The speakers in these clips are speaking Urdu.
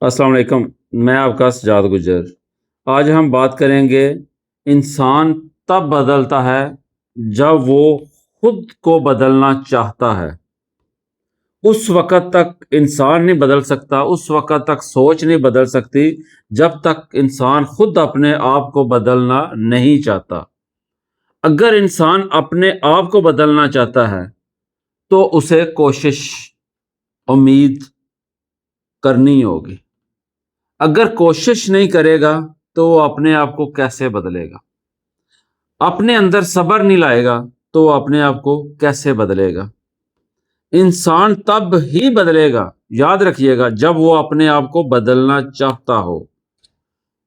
السلام علیکم، میں آپ کا سجاد گجر۔ آج ہم بات کریں گے انسان تب بدلتا ہے جب وہ خود کو بدلنا چاہتا ہے۔ اس وقت تک انسان نہیں بدل سکتا، اس وقت تک سوچ نہیں بدل سکتی جب تک انسان خود اپنے آپ کو بدلنا نہیں چاہتا۔ اگر انسان اپنے آپ کو بدلنا چاہتا ہے تو اسے کوشش، امید کرنی ہوگی۔ اگر کوشش نہیں کرے گا تو وہ اپنے آپ کو کیسے بدلے گا؟ اپنے اندر صبر نہیں لائے گا تو وہ اپنے آپ کو کیسے بدلے گا؟ انسان تب ہی بدلے گا، یاد رکھیے گا، جب وہ اپنے آپ کو بدلنا چاہتا ہو۔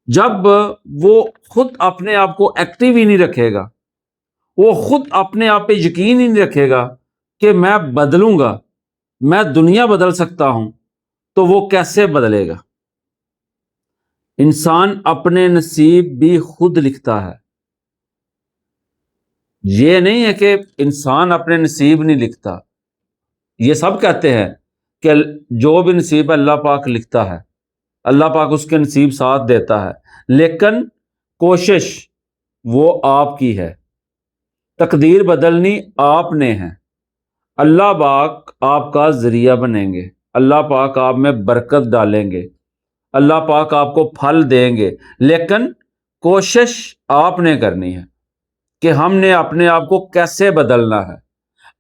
جب وہ خود اپنے آپ کو ایکٹیو ہی نہیں رکھے گا، وہ خود اپنے آپ پہ یقین ہی نہیں رکھے گا کہ میں بدلوں گا، میں دنیا بدل سکتا ہوں، تو وہ کیسے بدلے گا؟ انسان اپنے نصیب بھی خود لکھتا ہے۔ یہ نہیں ہے کہ انسان اپنے نصیب نہیں لکھتا، یہ سب کہتے ہیں کہ جو بھی نصیب اللہ پاک لکھتا ہے، اللہ پاک اس کے نصیب ساتھ دیتا ہے، لیکن کوشش وہ آپ کی ہے، تقدیر بدلنی آپ نے ہے۔ اللہ پاک آپ کا ذریعہ بنیں گے، اللہ پاک آپ میں برکت ڈالیں گے، اللہ پاک آپ کو پھل دیں گے، لیکن کوشش آپ نے کرنی ہے کہ ہم نے اپنے آپ کو کیسے بدلنا ہے۔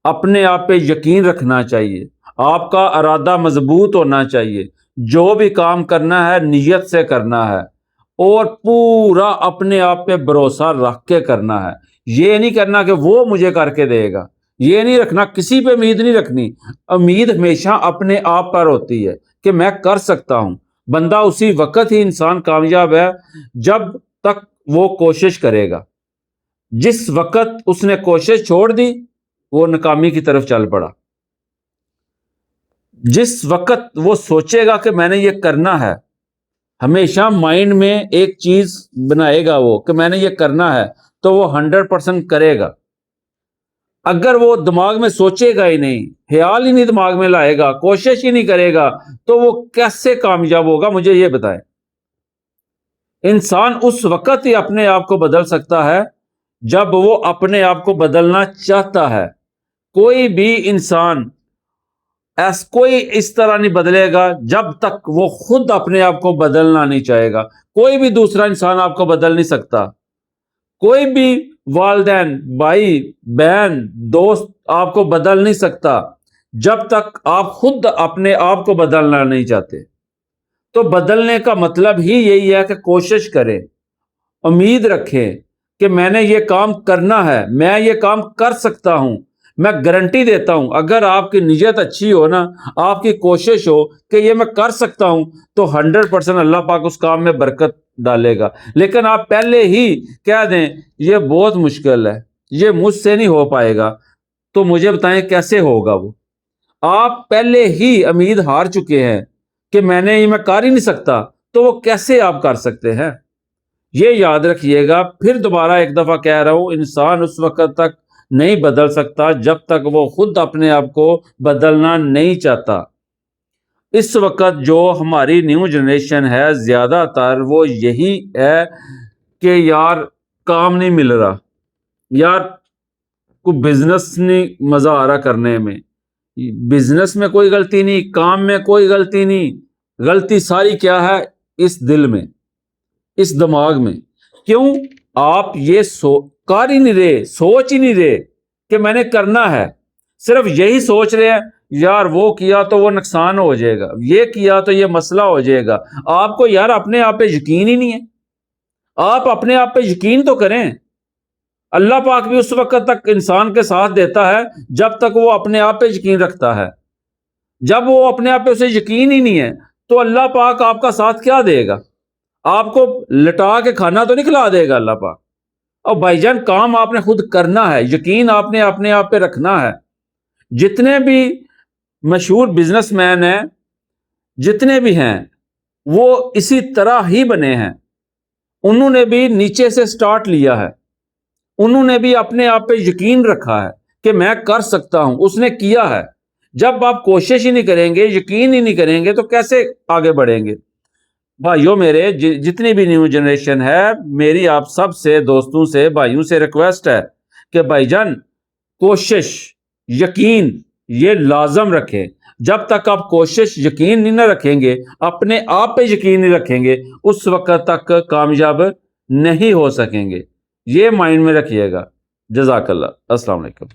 اپنے آپ پہ یقین رکھنا چاہیے، آپ کا ارادہ مضبوط ہونا چاہیے، جو بھی کام کرنا ہے نیت سے کرنا ہے اور پورا اپنے آپ پہ بھروسہ رکھ کے کرنا ہے۔ یہ نہیں کرنا کہ وہ مجھے کر کے دے گا، یہ نہیں رکھنا، کسی پہ امید نہیں رکھنی۔ امید ہمیشہ اپنے آپ پر ہوتی ہے کہ میں کر سکتا ہوں۔ بندہ اسی وقت ہی انسان کامیاب ہے جب تک وہ کوشش کرے گا۔ جس وقت اس نے کوشش چھوڑ دی وہ ناکامی کی طرف چل پڑا۔ جس وقت وہ سوچے گا کہ میں نے یہ کرنا ہے، ہمیشہ مائنڈ میں ایک چیز بنائے گا وہ کہ میں نے یہ کرنا ہے، تو وہ 100% کرے گا۔ اگر وہ دماغ میں سوچے گا ہی نہیں، خیال ہی نہیں دماغ میں لائے گا، کوشش ہی نہیں کرے گا، تو وہ کیسے کامیاب ہوگا؟ مجھے یہ بتائیں۔ انسان اس وقت ہی اپنے آپ کو بدل سکتا ہے جب وہ اپنے آپ کو بدلنا چاہتا ہے۔ کوئی بھی انسان کوئی اس طرح نہیں بدلے گا جب تک وہ خود اپنے آپ کو بدلنا نہیں چاہے گا۔ کوئی بھی دوسرا انسان آپ کو بدل نہیں سکتا، کوئی بھی والدین، بھائی، بہن، دوست آپ کو بدل نہیں سکتا جب تک آپ خود اپنے آپ کو بدلنا نہیں چاہتے۔ تو بدلنے کا مطلب ہی یہی ہے کہ کوشش کریں، امید رکھیں کہ میں نے یہ کام کرنا ہے، میں یہ کام کر سکتا ہوں۔ میں گارنٹی دیتا ہوں، اگر آپ کی نیت اچھی ہو نا، آپ کی کوشش ہو کہ یہ میں کر سکتا ہوں، تو 100% اللہ پاک اس کام میں برکت ڈالے گا۔ لیکن آپ پہلے ہی کہہ دیں یہ بہت مشکل ہے، یہ مجھ سے نہیں ہو پائے گا، تو مجھے بتائیں کیسے ہوگا وہ؟ آپ پہلے ہی امید ہار چکے ہیں کہ میں کر ہی نہیں سکتا، تو وہ کیسے آپ کر سکتے ہیں؟ یہ یاد رکھیے گا۔ پھر دوبارہ ایک دفعہ کہہ رہا ہوں، انسان اس وقت تک نہیں بدل سکتا جب تک وہ خود اپنے آپ کو بدلنا نہیں چاہتا۔ اس وقت جو ہماری نیو جنریشن ہے زیادہ تر وہ یہی ہے کہ یار کام نہیں مل رہا، یار کوئی بزنس نہیں مزہ آ رہا کرنے میں۔ بزنس میں کوئی غلطی نہیں، کام میں کوئی غلطی نہیں، غلطی ساری کیا ہے؟ اس دل میں، اس دماغ میں۔ کیوں؟ آپ یہ کر ہی نہیں رہے، سوچ ہی نہیں رہے کہ میں نے کرنا ہے، صرف یہی سوچ رہے ہیں یار وہ کیا تو وہ نقصان ہو جائے گا، یہ کیا تو یہ مسئلہ ہو جائے گا۔ آپ کو یار اپنے آپ پہ یقین ہی نہیں ہے۔ آپ اپنے آپ پہ یقین تو کریں۔ اللہ پاک بھی اس وقت تک انسان کے ساتھ دیتا ہے جب تک وہ اپنے آپ پہ یقین رکھتا ہے۔ جب وہ اپنے آپ پہ اسے یقین ہی نہیں ہے تو اللہ پاک آپ کا ساتھ کیا دے گا؟ آپ کو لٹا کے کھانا تو نہیں کھلا دے گا اللہ پاک۔ اور بھائی جان کام آپ نے خود کرنا ہے، یقین آپ نے اپنے آپ پہ رکھنا ہے۔ جتنے بھی مشہور بزنس مین ہیں، جتنے بھی ہیں، وہ اسی طرح ہی بنے ہیں۔ انہوں نے بھی نیچے سے سٹارٹ لیا ہے، انہوں نے بھی اپنے آپ پہ یقین رکھا ہے کہ میں کر سکتا ہوں، اس نے کیا ہے۔ جب آپ کوشش ہی نہیں کریں گے، یقین ہی نہیں کریں گے، تو کیسے آگے بڑھیں گے؟ بھائیوں میرے جتنی بھی نیو جنریشن ہے، میری آپ سب سے دوستوں سے بھائیوں سے ریکویسٹ ہے کہ بھائی جان کوشش یقین یہ لازم رکھیں. جب تک آپ کوشش یقین نہیں نہ رکھیں گے، اپنے آپ پہ یقین نہیں رکھیں گے، اس وقت تک کامیاب نہیں ہو سکیں گے. یہ مائنڈ میں رکھیے گا. جزاک اللہ. السلام علیکم.